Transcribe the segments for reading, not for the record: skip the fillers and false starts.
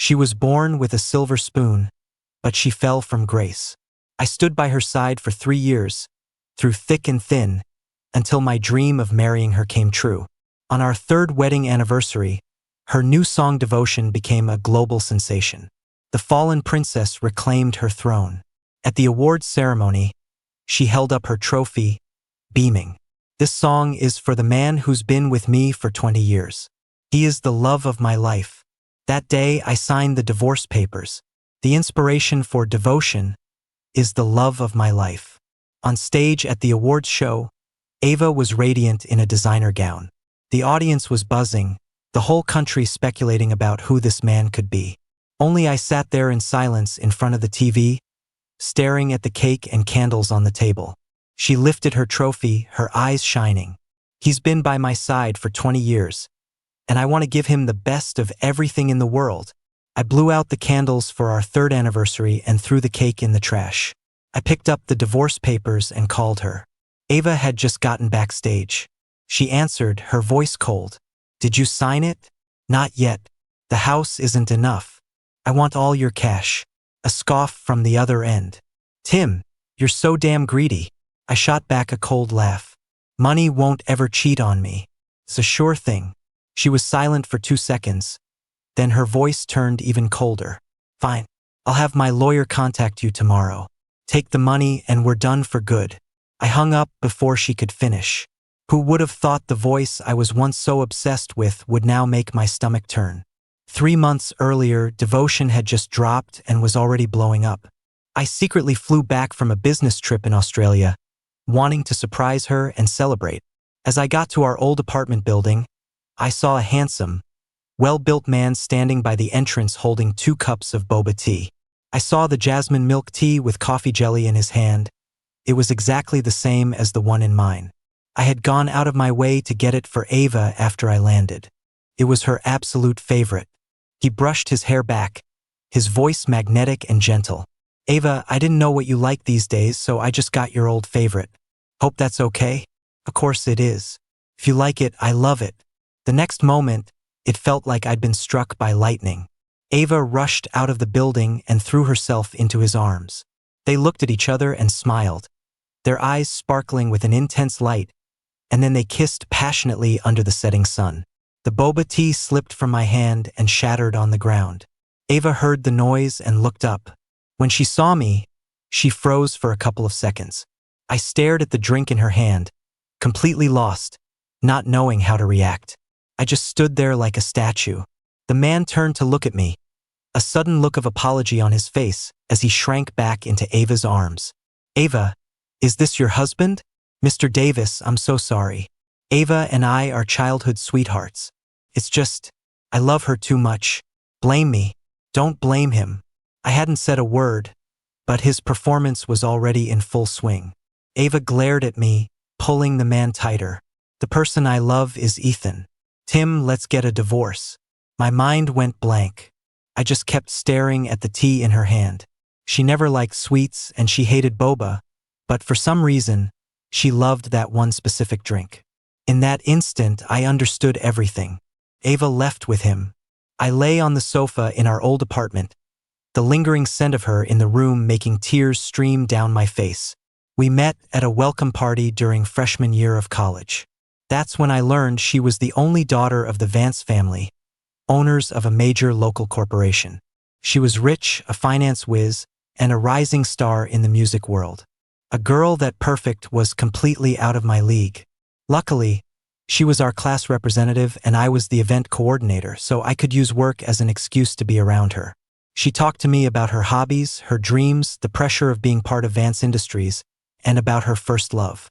She was born with a silver spoon, but she fell from grace. I stood by her side for 3 years, through thick and thin, until my dream of marrying her came true. On our 3rd wedding anniversary, her new song Devotion became a global sensation. The fallen princess reclaimed her throne. At the awards ceremony, she held up her trophy, beaming. This song is for the man who's been with me for 20 years. He is the love of my life. That day, I signed the divorce papers. The inspiration for Devotion is the love of my life. On stage at the awards show, Ava was radiant in a designer gown. The audience was buzzing, the whole country speculating about who this man could be. Only I sat there in silence in front of the TV, staring at the cake and candles on the table. She lifted her trophy, her eyes shining. He's been by my side for 20 years, and I want to give him the best of everything in the world. I blew out the candles for our 3rd anniversary and threw the cake in the trash. I picked up the divorce papers and called her. Ava had just gotten backstage. She answered, her voice cold. Did you sign it? Not yet. The house isn't enough. I want all your cash. A scoff from the other end. Tim, you're so damn greedy. I shot back a cold laugh. Money won't ever cheat on me. It's a sure thing. She was silent for 2 seconds. Then her voice turned even colder. Fine. I'll have my lawyer contact you tomorrow. Take the money and we're done for good. I hung up before she could finish. Who would have thought the voice I was once so obsessed with would now make my stomach turn? 3 months earlier, Devotion had just dropped and was already blowing up. I secretly flew back from a business trip in Australia, wanting to surprise her and celebrate. As I got to our old apartment building, I saw a handsome, well-built man standing by the entrance holding 2 cups of boba tea. I saw the jasmine milk tea with coffee jelly in his hand. It was exactly the same as the one in mine. I had gone out of my way to get it for Ava after I landed. It was her absolute favorite. He brushed his hair back, his voice magnetic and gentle. Ava, I didn't know what you like these days, so I just got your old favorite. Hope that's okay? Of course it is. If you like it, I love it. The next moment, it felt like I'd been struck by lightning. Ava rushed out of the building and threw herself into his arms. They looked at each other and smiled, their eyes sparkling with an intense light, and then they kissed passionately under the setting sun. The boba tea slipped from my hand and shattered on the ground. Ava heard the noise and looked up. When she saw me, she froze for a couple of seconds. I stared at the drink in her hand, completely lost, not knowing how to react. I just stood there like a statue. The man turned to look at me, a sudden look of apology on his face as he shrank back into Ava's arms. Ava, is this your husband? Mr. Davis, I'm so sorry. Ava and I are childhood sweethearts. It's just, I love her too much. Blame me. Don't blame him. I hadn't said a word, but his performance was already in full swing. Ava glared at me, pulling the man tighter. The person I love is Ethan. Tim, let's get a divorce. My mind went blank. I just kept staring at the tea in her hand. She never liked sweets and she hated boba, but for some reason, she loved that one specific drink. In that instant, I understood everything. Ava left with him. I lay on the sofa in our old apartment, the lingering scent of her in the room making tears stream down my face. We met at a welcome party during freshman year of college. That's when I learned she was the only daughter of the Vance family, owners of a major local corporation. She was rich, a finance whiz, and a rising star in the music world. A girl that perfect was completely out of my league. Luckily, she was our class representative and I was the event coordinator, so I could use work as an excuse to be around her. She talked to me about her hobbies, her dreams, the pressure of being part of Vance Industries, and about her first love.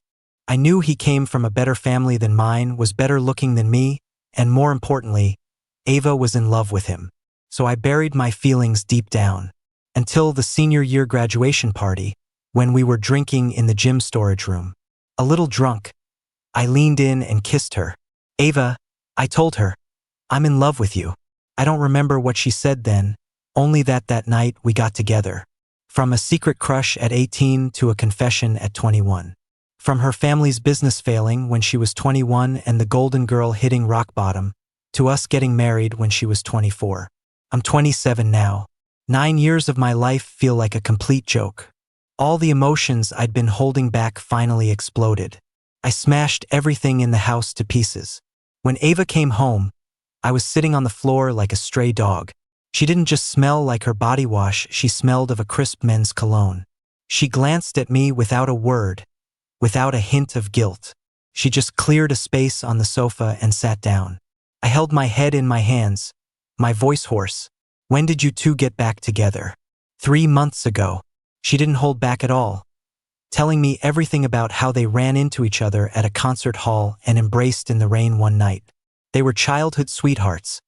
I knew he came from a better family than mine, was better looking than me, and more importantly, Ava was in love with him. So I buried my feelings deep down. Until the senior year graduation party, when we were drinking in the gym storage room. A little drunk, I leaned in and kissed her. Ava, I told her, I'm in love with you. I don't remember what she said then, only that night we got together. From a secret crush at 18 to a confession at 21. From her family's business failing when she was 21 and the golden girl hitting rock bottom, to us getting married when she was 24. I'm 27 now. 9 years of my life feel like a complete joke. All the emotions I'd been holding back finally exploded. I smashed everything in the house to pieces. When Ava came home, I was sitting on the floor like a stray dog. She didn't just smell like her body wash, she smelled of a crisp men's cologne. She glanced at me without a word, without a hint of guilt. She just cleared a space on the sofa and sat down. I held my head in my hands, my voice hoarse. When did you two get back together? 3 months ago. She didn't hold back at all, telling me everything about how they ran into each other at a concert hall and embraced in the rain one night. They were childhood sweethearts,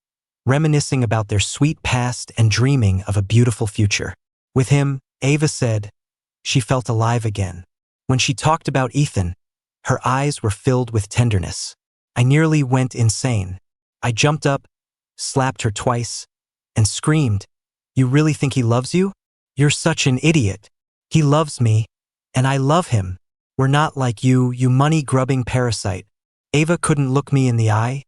reminiscing about their sweet past and dreaming of a beautiful future. With him, Ava said, she felt alive again. When she talked about Ethan, her eyes were filled with tenderness. I nearly went insane. I jumped up, slapped her twice, and screamed, "You really think he loves you? You're such an idiot. He loves me, and I love him. We're not like you, you money-grubbing parasite." Ava couldn't look me in the eye,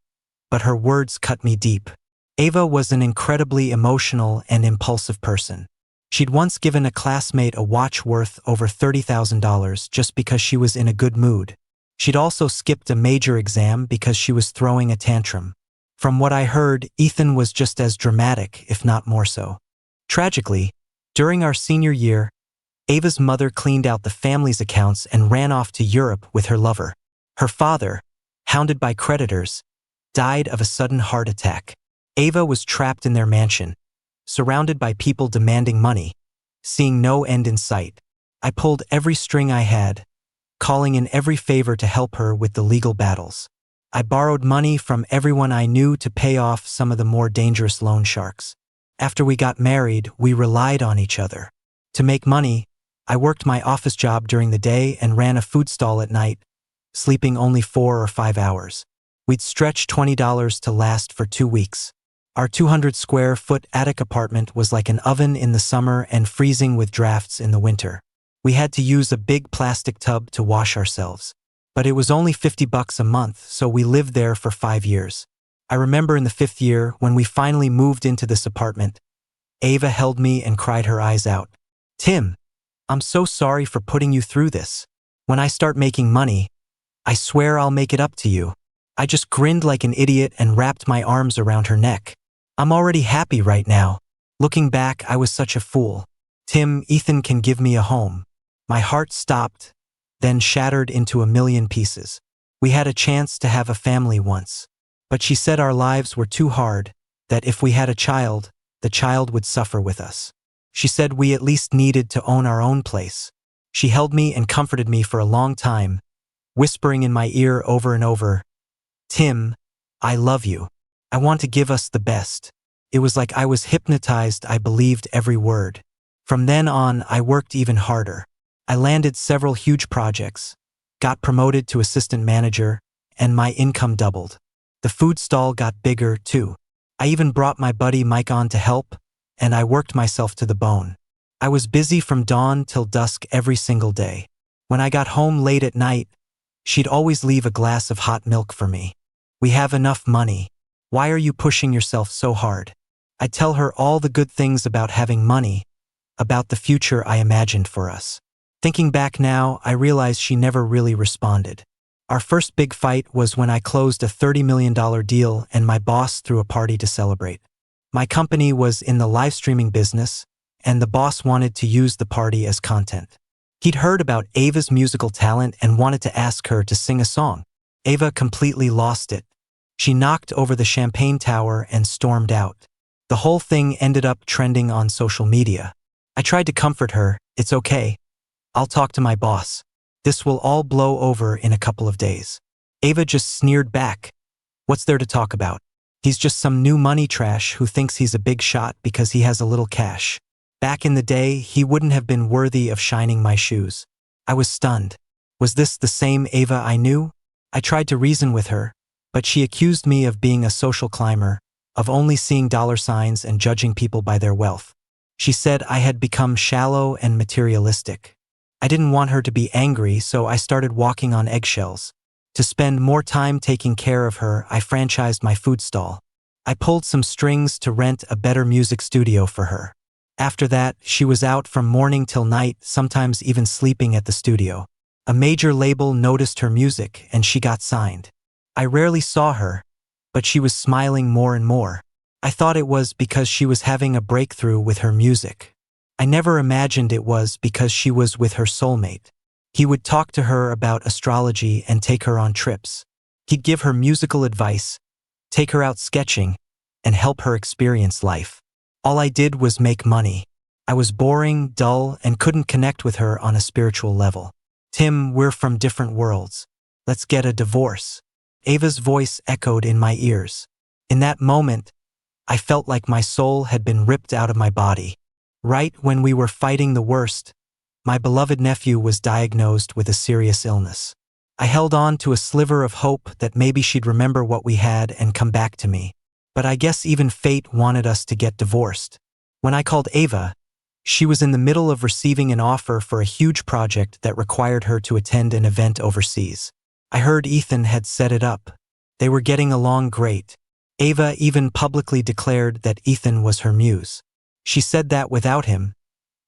but her words cut me deep. Ava was an incredibly emotional and impulsive person. She'd once given a classmate a watch worth over $30,000 just because she was in a good mood. She'd also skipped a major exam because she was throwing a tantrum. From what I heard, Ethan was just as dramatic, if not more so. Tragically, during our senior year, Ava's mother cleaned out the family's accounts and ran off to Europe with her lover. Her father, hounded by creditors, died of a sudden heart attack. Ava was trapped in their mansion, surrounded by people demanding money, seeing no end in sight. I pulled every string I had, calling in every favor to help her with the legal battles. I borrowed money from everyone I knew to pay off some of the more dangerous loan sharks. After we got married, we relied on each other. To make money, I worked my office job during the day and ran a food stall at night, sleeping only 4 or 5 hours. We'd stretch $20 to last for 2 weeks. Our 200-square-foot attic apartment was like an oven in the summer and freezing with drafts in the winter. We had to use a big plastic tub to wash ourselves. But it was only $50 a month, so we lived there for 5 years. I remember in the 5th year, when we finally moved into this apartment, Ava held me and cried her eyes out. "Tim, I'm so sorry for putting you through this. When I start making money, I swear I'll make it up to you." I just grinned like an idiot and wrapped my arms around her neck. "I'm already happy right now." Looking back, I was such a fool. "Tim, Ethan can give me a home." My heart stopped, then shattered into a million pieces. We had a chance to have a family once. But she said our lives were too hard, that if we had a child, the child would suffer with us. She said we at least needed to own our own place. She held me and comforted me for a long time, whispering in my ear over and over, "Tim, I love you. I want to give us the best." It was like I was hypnotized. I believed every word. From then on, I worked even harder. I landed several huge projects, got promoted to assistant manager, and my income doubled. The food stall got bigger, too. I even brought my buddy Mike on to help, and I worked myself to the bone. I was busy from dawn till dusk every single day. When I got home late at night, she'd always leave a glass of hot milk for me. "We have enough money. Why are you pushing yourself so hard?" I'd tell her all the good things about having money, about the future I imagined for us. Thinking back now, I realize she never really responded. Our first big fight was when I closed a $30 million deal and my boss threw a party to celebrate. My company was in the live streaming business, and the boss wanted to use the party as content. He'd heard about Ava's musical talent and wanted to ask her to sing a song. Ava completely lost it. She knocked over the champagne tower and stormed out. The whole thing ended up trending on social media. I tried to comfort her. "It's okay. I'll talk to my boss. This will all blow over in a couple of days." Ava just sneered back. "What's there to talk about? He's just some new money trash who thinks he's a big shot because he has a little cash. Back in the day, he wouldn't have been worthy of shining my shoes." I was stunned. Was this the same Ava I knew? I tried to reason with her, but she accused me of being a social climber, of only seeing dollar signs and judging people by their wealth. She said I had become shallow and materialistic. I didn't want her to be angry, so I started walking on eggshells. To spend more time taking care of her, I franchised my food stall. I pulled some strings to rent a better music studio for her. After that, she was out from morning till night, sometimes even sleeping at the studio. A major label noticed her music and she got signed. I rarely saw her, but she was smiling more and more. I thought it was because she was having a breakthrough with her music. I never imagined it was because she was with her soulmate. He would talk to her about astrology and take her on trips. He'd give her musical advice, take her out sketching, and help her experience life. All I did was make money. I was boring, dull, and couldn't connect with her on a spiritual level. Tim, we're from different worlds. Let's get a divorce. Ava's voice echoed in my ears. In that moment, I felt like my soul had been ripped out of my body. Right when we were fighting the worst, my beloved nephew was diagnosed with a serious illness. I held on to a sliver of hope that maybe she'd remember what we had and come back to me. But I guess even fate wanted us to get divorced. When I called Ava, she was in the middle of receiving an offer for a huge project that required her to attend an event overseas. I heard Ethan had set it up. They were getting along great. Ava even publicly declared that Ethan was her muse. She said that without him,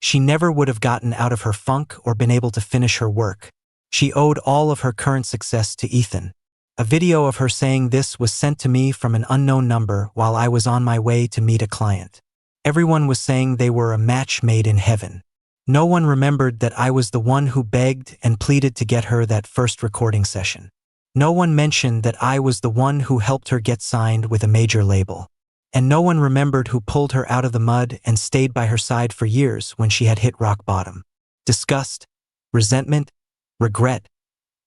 she never would have gotten out of her funk or been able to finish her work. She owed all of her current success to Ethan. A video of her saying this was sent to me from an unknown number while I was on my way to meet a client. Everyone was saying they were a match made in heaven. No one remembered that I was the one who begged and pleaded to get her that first recording session. No one mentioned that I was the one who helped her get signed with a major label. And no one remembered who pulled her out of the mud and stayed by her side for years when she had hit rock bottom. Disgust, resentment, regret,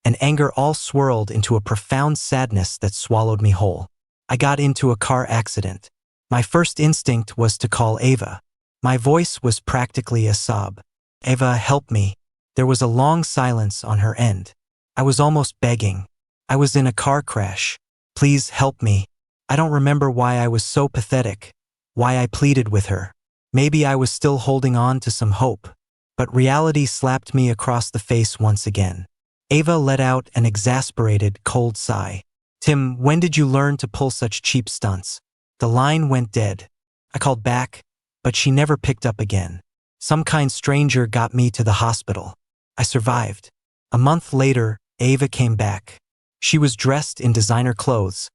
and anger all swirled into a profound sadness that swallowed me whole. I got into a car accident. My first instinct was to call Ava. My voice was practically a sob. Ava, help me. There was a long silence on her end. I was almost begging. I was in a car crash. Please help me. I don't remember why I was so pathetic, why I pleaded with her. Maybe I was still holding on to some hope. But reality slapped me across the face once again. Ava let out an exasperated, cold sigh. Tim, when did you learn to pull such cheap stunts? The line went dead. I called back, but she never picked up again. Some kind stranger got me to the hospital. I survived. A month later, Ava came back. She was dressed in designer clothes,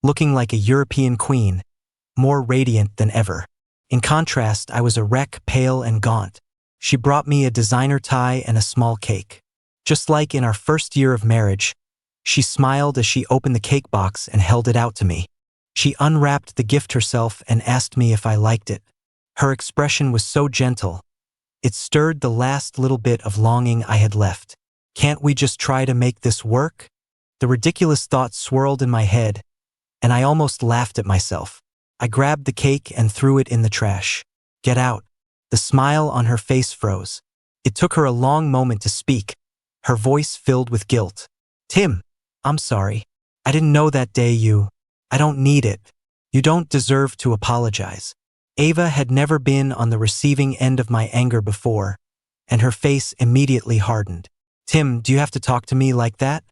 looking like a European queen, more radiant than ever. In contrast, I was a wreck, pale and gaunt. She brought me a designer tie and a small cake. Just like in our first year of marriage, she smiled as she opened the cake box and held it out to me. She unwrapped the gift herself and asked me if I liked it. Her expression was so gentle. It stirred the last little bit of longing I had left. Can't we just try to make this work? The ridiculous thought swirled in my head, and I almost laughed at myself. I grabbed the cake and threw it in the trash. Get out. The smile on her face froze. It took her a long moment to speak, her voice filled with guilt. Tim, I'm sorry. I didn't know that day I don't need it. You don't deserve to apologize. Ava had never been on the receiving end of my anger before, and her face immediately hardened. Tim, do you have to talk to me like that?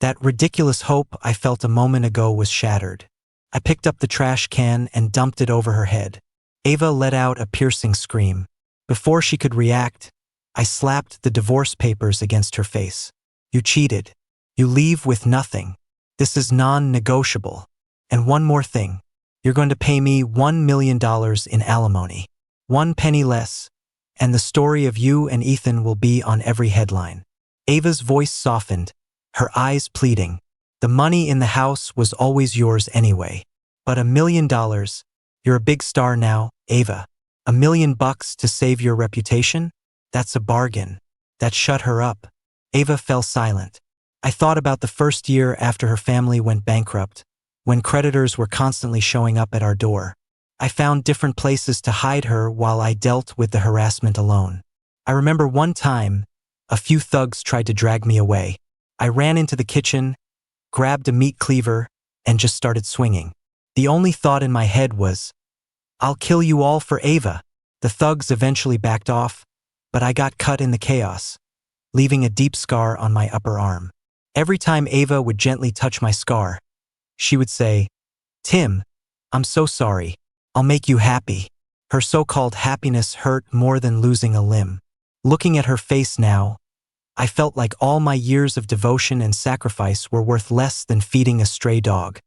That ridiculous hope I felt a moment ago was shattered. I picked up the trash can and dumped it over her head. Ava let out a piercing scream. Before she could react, I slapped the divorce papers against her face. You cheated. You leave with nothing. This is non-negotiable. And one more thing. You're going to pay me $1 million in alimony. 1 penny less, and the story of you and Ethan will be on every headline. Ava's voice softened, her eyes pleading. The money in the house was always yours anyway. But $1 million, you're a big star now, Ava. $1 million to save your reputation? That's a bargain. That shut her up. Ava fell silent. I thought about the first year after her family went bankrupt, when creditors were constantly showing up at our door. I found different places to hide her while I dealt with the harassment alone. I remember one time, a few thugs tried to drag me away. I ran into the kitchen, grabbed a meat cleaver, and just started swinging. The only thought in my head was, I'll kill you all for Ava. The thugs eventually backed off, but I got cut in the chaos, leaving a deep scar on my upper arm. Every time Ava would gently touch my scar, she would say, Tim, I'm so sorry. I'll make you happy. Her so-called happiness hurt more than losing a limb. Looking at her face now, I felt like all my years of devotion and sacrifice were worth less than feeding a stray dog.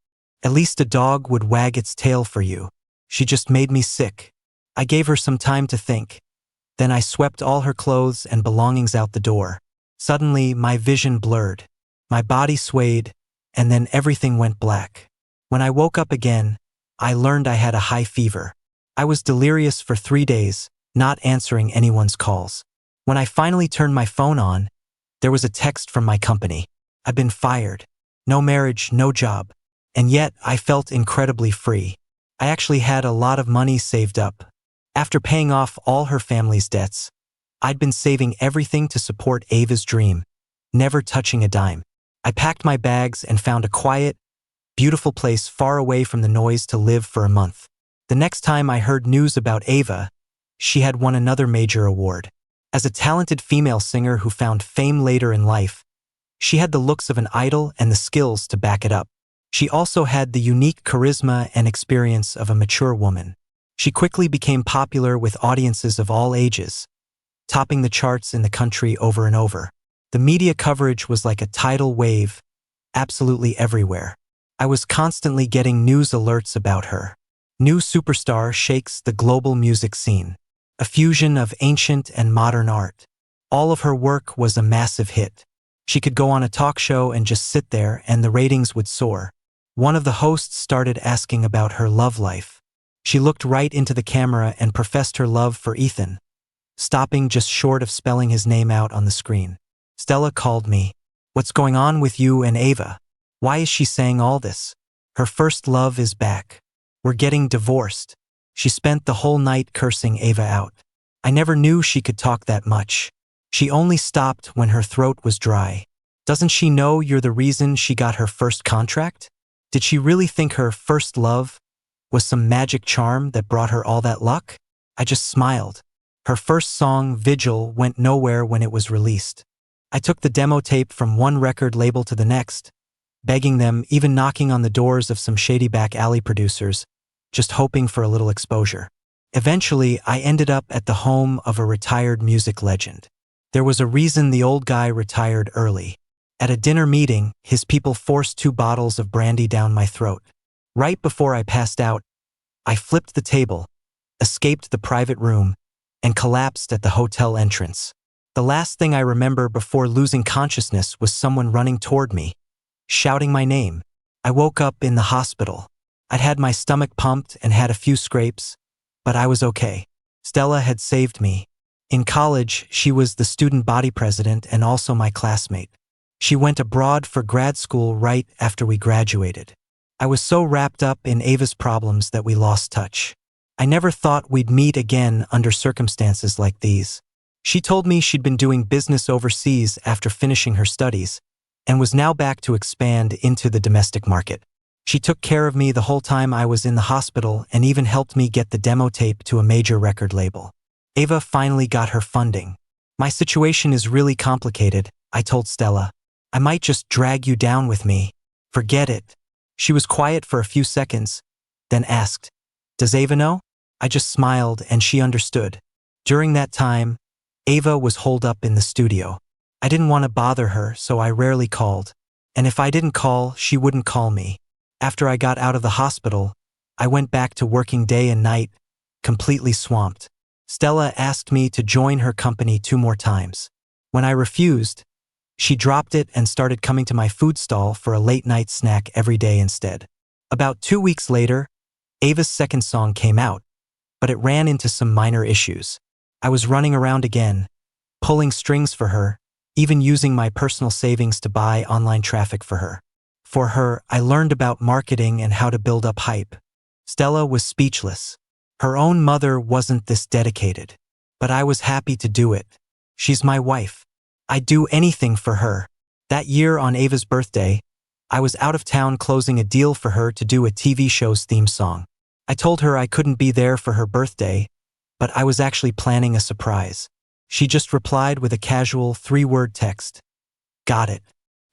At least a dog would wag its tail for you. She just made me sick. I gave her some time to think. Then I swept all her clothes and belongings out the door. Suddenly, my vision blurred. My body swayed, and then everything went black. When I woke up again, I learned I had a high fever. I was delirious for 3 days, not answering anyone's calls. When I finally turned my phone on, there was a text from my company. I've been fired. No marriage, no job. And yet, I felt incredibly free. I actually had a lot of money saved up. After paying off all her family's debts, I'd been saving everything to support Ava's dream, never touching a dime. I packed my bags and found a quiet, beautiful place far away from the noise to live for a month. The next time I heard news about Ava, she had won another major award. As a talented female singer who found fame later in life, she had the looks of an idol and the skills to back it up. She also had the unique charisma and experience of a mature woman. She quickly became popular with audiences of all ages, topping the charts in the country over and over. The media coverage was like a tidal wave, absolutely everywhere. I was constantly getting news alerts about her. New superstar shakes the global music scene. A fusion of ancient and modern art. All of her work was a massive hit. She could go on a talk show and just sit there and the ratings would soar. One of the hosts started asking about her love life. She looked right into the camera and professed her love for Ethan, stopping just short of spelling his name out on the screen. Stella called me. What's going on with you and Ava? Why is she saying all this? Her first love is back. We're getting divorced. She spent the whole night cursing Ava out. I never knew she could talk that much. She only stopped when her throat was dry. Doesn't she know you're the reason she got her first contract? Did she really think her first love was some magic charm that brought her all that luck? I just smiled. Her first song, Vigil, went nowhere when it was released. I took the demo tape from one record label to the next, begging them, even knocking on the doors of some shady back alley producers, just hoping for a little exposure. Eventually, I ended up at the home of a retired music legend. There was a reason the old guy retired early. At a dinner meeting, his people forced 2 bottles of brandy down my throat. Right before I passed out, I flipped the table, escaped the private room, and collapsed at the hotel entrance. The last thing I remember before losing consciousness was someone running toward me, shouting my name. I woke up in the hospital. I'd had my stomach pumped and had a few scrapes, but I was okay. Stella had saved me. In college, she was the student body president and also my classmate. She went abroad for grad school right after we graduated. I was so wrapped up in Ava's problems that we lost touch. I never thought we'd meet again under circumstances like these. She told me she'd been doing business overseas after finishing her studies and was now back to expand into the domestic market. She took care of me the whole time I was in the hospital and even helped me get the demo tape to a major record label. Ava finally got her funding. My situation is really complicated, I told Stella. I might just drag you down with me. Forget it. She was quiet for a few seconds, then asked, "Does Ava know?" I just smiled and she understood. During that time, Ava was holed up in the studio. I didn't want to bother her, so I rarely called. And if I didn't call, she wouldn't call me. After I got out of the hospital, I went back to working day and night, completely swamped. Stella asked me to join her company 2 more times. When I refused, she dropped it and started coming to my food stall for a late-night snack every day instead. About 2 weeks later, Ava's second song came out, but it ran into some minor issues. I was running around again, pulling strings for her, even using my personal savings to buy online traffic for her. For her, I learned about marketing and how to build up hype. Stella was speechless. Her own mother wasn't this dedicated, but I was happy to do it. She's my wife. I'd do anything for her. That year on Ava's birthday, I was out of town closing a deal for her to do a TV show's theme song. I told her I couldn't be there for her birthday, but I was actually planning a surprise. She just replied with a casual 3-word text. Got it.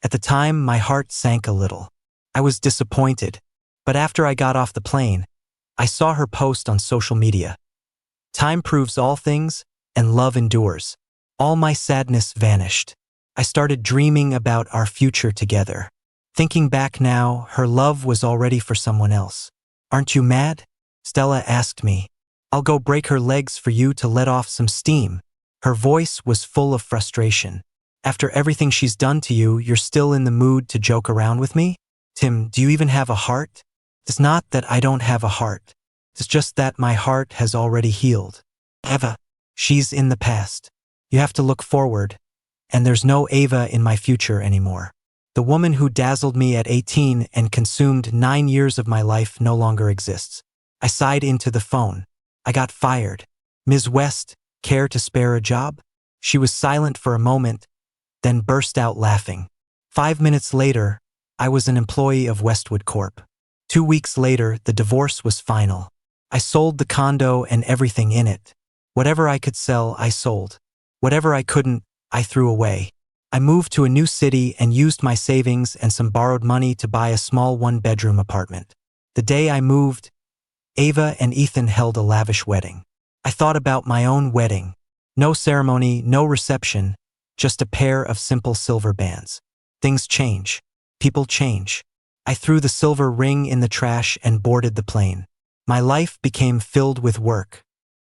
At the time, my heart sank a little. I was disappointed, but after I got off the plane, I saw her post on social media. Time proves all things, and love endures. All my sadness vanished. I started dreaming about our future together. Thinking back now, her love was already for someone else. Aren't you mad? Stella asked me. I'll go break her legs for you to let off some steam. Her voice was full of frustration. After everything she's done to you, you're still in the mood to joke around with me? Tim, do you even have a heart? It's not that I don't have a heart. It's just that my heart has already healed. Eva, she's in the past. You have to look forward, and there's no Eva in my future anymore. The woman who dazzled me at 18 and consumed 9 years of my life no longer exists. I sighed into the phone. I got fired. Ms. West, care to spare a job? She was silent for a moment, then burst out laughing. 5 minutes later, I was an employee of Westwood Corp. 2 weeks later, the divorce was final. I sold the condo and everything in it. Whatever I could sell, I sold. Whatever I couldn't, I threw away. I moved to a new city and used my savings and some borrowed money to buy a small one-bedroom apartment. The day I moved, Ava and Ethan held a lavish wedding. I thought about my own wedding. No ceremony, no reception, just a pair of simple silver bands. Things change. People change. I threw the silver ring in the trash and boarded the plane. My life became filled with work.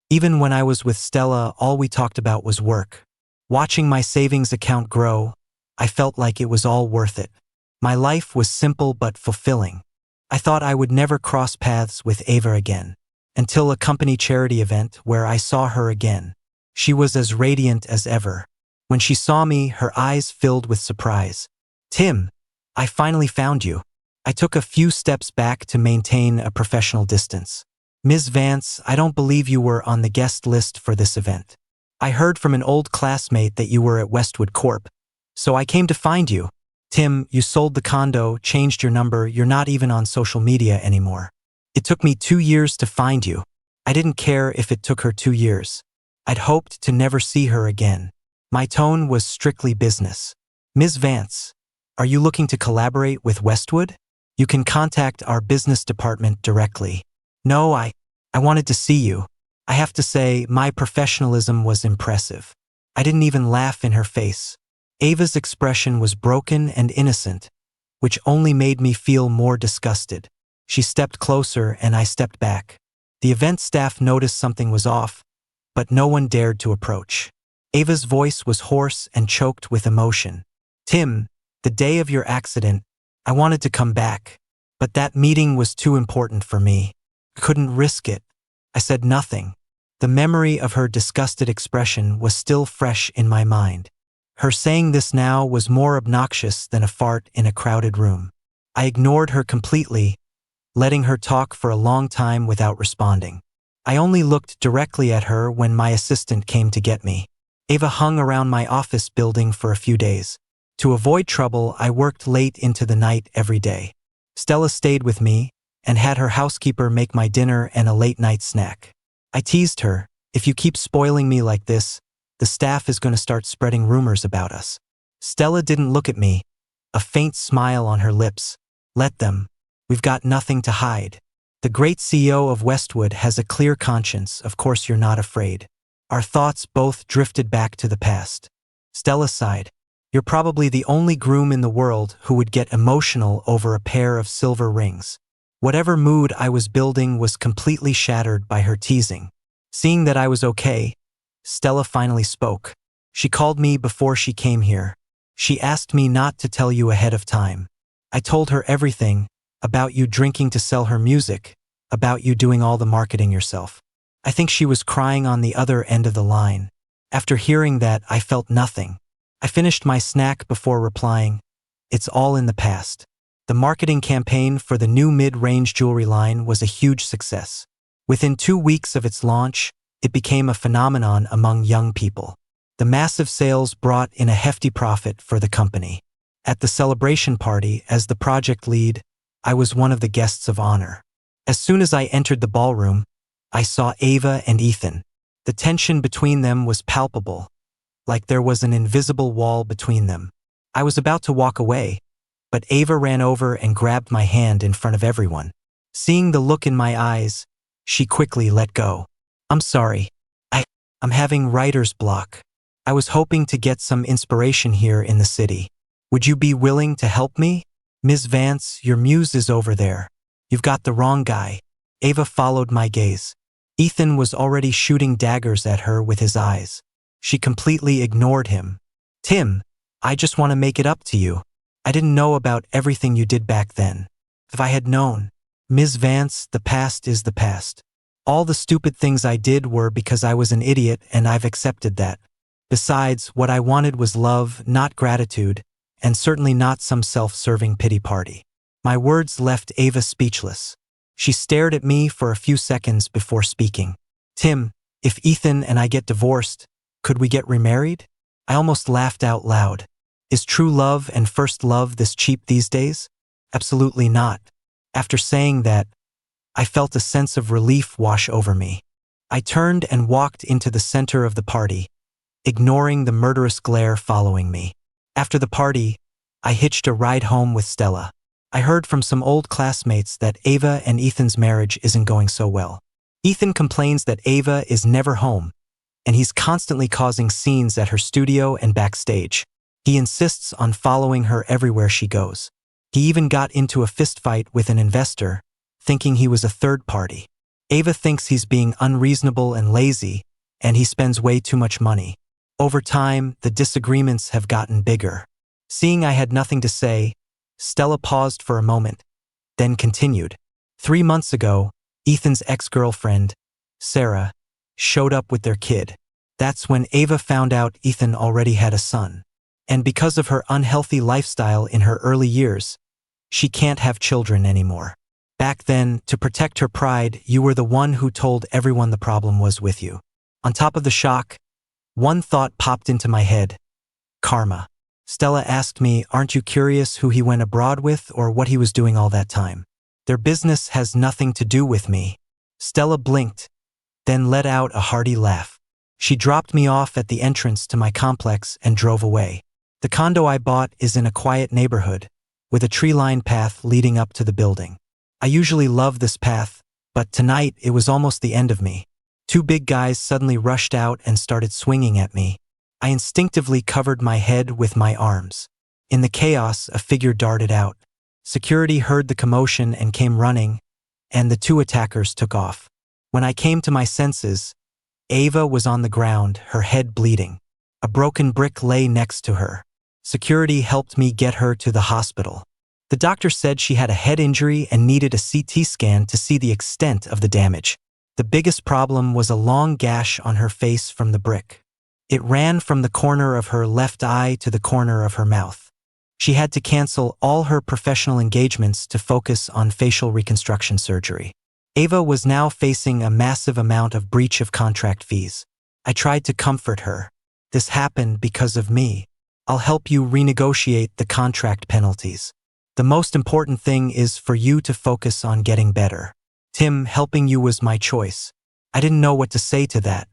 Even when I was with Stella, all we talked about was work. Watching my savings account grow, I felt like it was all worth it. My life was simple but fulfilling. I thought I would never cross paths with Ava again, until a company charity event where I saw her again. She was as radiant as ever. When she saw me, her eyes filled with surprise. Tim, I finally found you. I took a few steps back to maintain a professional distance. Ms. Vance, I don't believe you were on the guest list for this event. I heard from an old classmate that you were at Westwood Corp, so I came to find you. Tim, you sold the condo, changed your number, you're not even on social media anymore. It took me 2 years to find you. I didn't care if it took her 2 years. I'd hoped to never see her again. My tone was strictly business. Ms. Vance, are you looking to collaborate with Westwood? You can contact our business department directly. No, I wanted to see you. I have to say, my professionalism was impressive. I didn't even laugh in her face. Ava's expression was broken and innocent, which only made me feel more disgusted. She stepped closer and I stepped back. The event staff noticed something was off, but no one dared to approach. Ava's voice was hoarse and choked with emotion. Tim, the day of your accident, I wanted to come back, but that meeting was too important for me. I couldn't risk it. I said nothing. The memory of her disgusted expression was still fresh in my mind. Her saying this now was more obnoxious than a fart in a crowded room. I ignored her completely, letting her talk for a long time without responding. I only looked directly at her when my assistant came to get me. Ava hung around my office building for a few days. To avoid trouble, I worked late into the night every day. Stella stayed with me and had her housekeeper make my dinner and a late-night snack. I teased her, if you keep spoiling me like this, the staff is going to start spreading rumors about us. Stella didn't look at me, a faint smile on her lips. Let them. We've got nothing to hide. The great CEO of Westwood has a clear conscience, of course you're not afraid. Our thoughts both drifted back to the past. Stella sighed. You're probably the only groom in the world who would get emotional over a pair of silver rings. Whatever mood I was building was completely shattered by her teasing. Seeing that I was okay, Stella finally spoke. She called me before she came here. She asked me not to tell you ahead of time. I told her everything, about you drinking to sell her music, about you doing all the marketing yourself. I think she was crying on the other end of the line. After hearing that, I felt nothing. I finished my snack before replying, it's all in the past. The marketing campaign for the new mid-range jewelry line was a huge success. Within 2 weeks of its launch, it became a phenomenon among young people. The massive sales brought in a hefty profit for the company. At the celebration party, as the project lead, I was one of the guests of honor. As soon as I entered the ballroom, I saw Ava and Ethan. The tension between them was palpable, like there was an invisible wall between them. I was about to walk away, but Ava ran over and grabbed my hand in front of everyone. Seeing the look in my eyes, She quickly let go. I'm sorry. I'm having writer's block. I was hoping to get some inspiration here in the city. Would you be willing to help me? Ms. Vance, your muse is over there. You've got the wrong guy. Ava followed my gaze. Ethan was already shooting daggers at her with his eyes. She completely ignored him. Tim, I just want to make it up to you. I didn't know about everything you did back then. If I had known. Ms. Vance, the past is the past. All the stupid things I did were because I was an idiot, and I've accepted that. Besides, what I wanted was love, not gratitude, and certainly not some self-serving pity party. My words left Ava speechless. She stared at me for a few seconds before speaking. Tim, if Ethan and I get divorced, could we get remarried? I almost laughed out loud. Is true love and first love this cheap these days? Absolutely not. After saying that, I felt a sense of relief wash over me. I turned and walked into the center of the party, ignoring the murderous glare following me. After the party, I hitched a ride home with Stella. I heard from some old classmates that Ava and Ethan's marriage isn't going so well. Ethan complains that Ava is never home, and he's constantly causing scenes at her studio and backstage. He insists on following her everywhere she goes. He even got into a fistfight with an investor, thinking he was a third party. Ava thinks he's being unreasonable and lazy, and he spends way too much money. Over time, the disagreements have gotten bigger. Seeing I had nothing to say, Stella paused for a moment, then continued. 3 months ago, Ethan's ex-girlfriend, Sarah, showed up with their kid. That's when Ava found out Ethan already had a son. And because of her unhealthy lifestyle in her early years, she can't have children anymore. Back then, to protect her pride, you were the one who told everyone the problem was with you. On top of the shock, one thought popped into my head. Karma. Stella asked me, aren't you curious who he went abroad with or what he was doing all that time? Their business has nothing to do with me. Stella blinked, then let out a hearty laugh. She dropped me off at the entrance to my complex and drove away. The condo I bought is in a quiet neighborhood, with a tree-lined path leading up to the building. I usually love this path, but tonight it was almost the end of me. 2 big guys suddenly rushed out and started swinging at me. I instinctively covered my head with my arms. In the chaos, a figure darted out. Security heard the commotion and came running, and the 2 attackers took off. When I came to my senses, Ava was on the ground, her head bleeding. A broken brick lay next to her. Security helped me get her to the hospital. The doctor said she had a head injury and needed a CT scan to see the extent of the damage. The biggest problem was a long gash on her face from the brick. It ran from the corner of her left eye to the corner of her mouth. She had to cancel all her professional engagements to focus on facial reconstruction surgery. Ava was now facing a massive amount of breach of contract fees. I tried to comfort her. This happened because of me. I'll help you renegotiate the contract penalties. The most important thing is for you to focus on getting better. Tim, helping you was my choice. I didn't know what to say to that.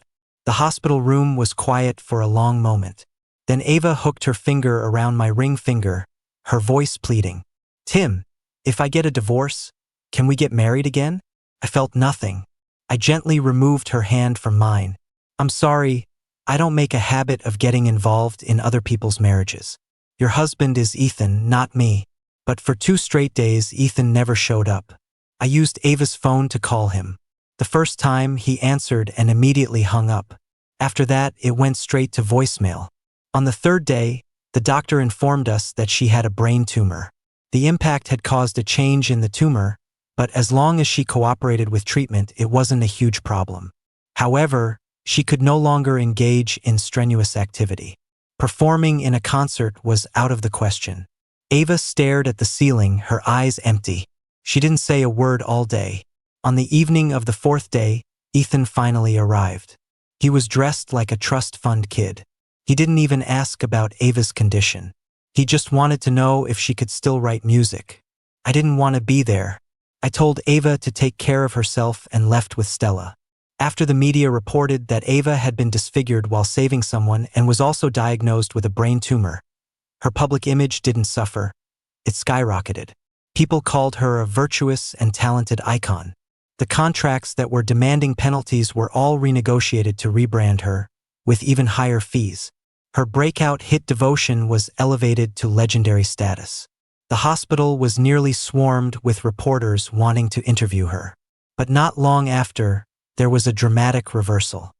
The hospital room was quiet for a long moment. Then Ava hooked her finger around my ring finger, her voice pleading. Tim, if I get a divorce, can we get married again? I felt nothing. I gently removed her hand from mine. I'm sorry, I don't make a habit of getting involved in other people's marriages. Your husband is Ethan, not me. But for 2 straight days, Ethan never showed up. I used Ava's phone to call him. The first time, he answered and immediately hung up. After that, it went straight to voicemail. On the 3rd day, the doctor informed us that she had a brain tumor. The impact had caused a change in the tumor, but as long as she cooperated with treatment, it wasn't a huge problem. However, she could no longer engage in strenuous activity. Performing in a concert was out of the question. Ava stared at the ceiling, her eyes empty. She didn't say a word all day. On the evening of the 4th day, Ethan finally arrived. He was dressed like a trust fund kid. He didn't even ask about Ava's condition. He just wanted to know if she could still write music. I didn't want to be there. I told Ava to take care of herself and left with Stella. After the media reported that Ava had been disfigured while saving someone and was also diagnosed with a brain tumor, her public image didn't suffer. It skyrocketed. People called her a virtuous and talented icon. The contracts that were demanding penalties were all renegotiated to rebrand her, with even higher fees. Her breakout hit Devotion was elevated to legendary status. The hospital was nearly swarmed with reporters wanting to interview her. But not long after, there was a dramatic reversal.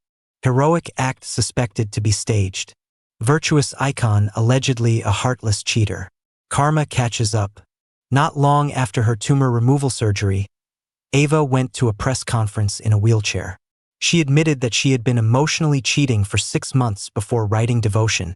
Heroic act suspected to be staged. Virtuous icon allegedly a heartless cheater. Karma catches up. Not long after her tumor removal surgery, Ava went to a press conference in a wheelchair. She admitted that she had been emotionally cheating for 6 months before writing Devotion,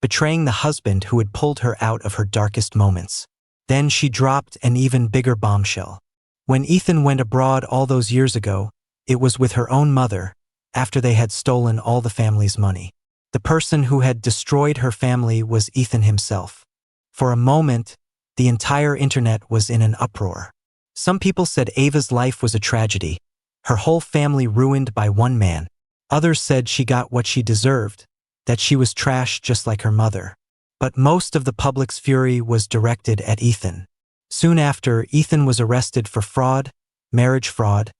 betraying the husband who had pulled her out of her darkest moments. Then she dropped an even bigger bombshell. When Ethan went abroad all those years ago, it was with her own mother, after they had stolen all the family's money. The person who had destroyed her family was Ethan himself. For a moment, the entire internet was in an uproar. Some people said Ava's life was a tragedy, her whole family ruined by one man. Others said she got what she deserved, that she was trash just like her mother. But most of the public's fury was directed at Ethan. Soon after, Ethan was arrested for fraud, marriage fraud,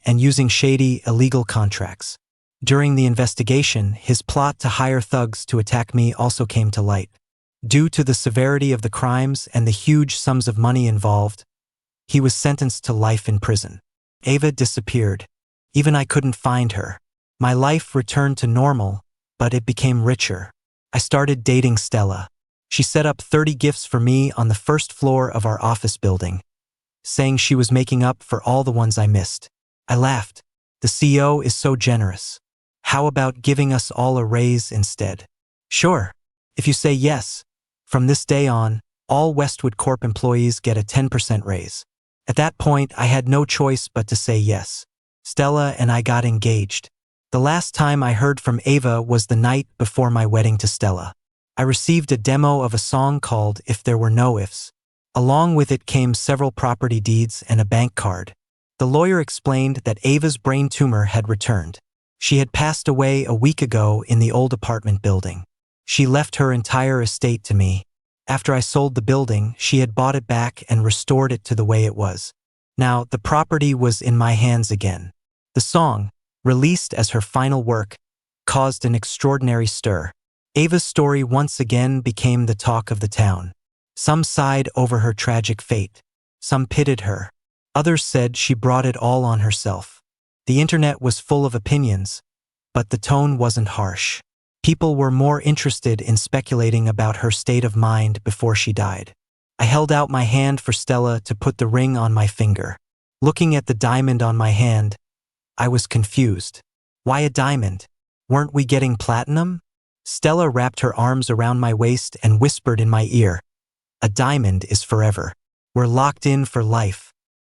and using shady, illegal contracts. During the investigation, his plot to hire thugs to attack me also came to light. Due to the severity of the crimes and the huge sums of money involved, he was sentenced to life in prison. Ava disappeared. Even I couldn't find her. My life returned to normal, but it became richer. I started dating Stella. She set up 30 gifts for me on the first floor of our office building, saying she was making up for all the ones I missed. I laughed. The CEO is so generous. How about giving us all a raise instead? Sure. If you say yes, from this day on, all Westwood Corp employees get a 10% raise. At that point, I had no choice but to say yes. Stella and I got engaged. The last time I heard from Ava was the night before my wedding to Stella. I received a demo of a song called If There Were No Ifs. Along with it came several property deeds and a bank card. The lawyer explained that Ava's brain tumor had returned. She had passed away a week ago in the old apartment building. She left her entire estate to me. After I sold the building, she had bought it back and restored it to the way it was. Now, the property was in my hands again. The song, released as her final work, caused an extraordinary stir. Ava's story once again became the talk of the town. Some sighed over her tragic fate. Some pitied her. Others said she brought it all on herself. The internet was full of opinions, but the tone wasn't harsh. People were more interested in speculating about her state of mind before she died. I held out my hand for Stella to put the ring on my finger. Looking at the diamond on my hand, I was confused. Why a diamond? Weren't we getting platinum? Stella wrapped her arms around my waist and whispered in my ear, "A diamond is forever. We're locked in for life."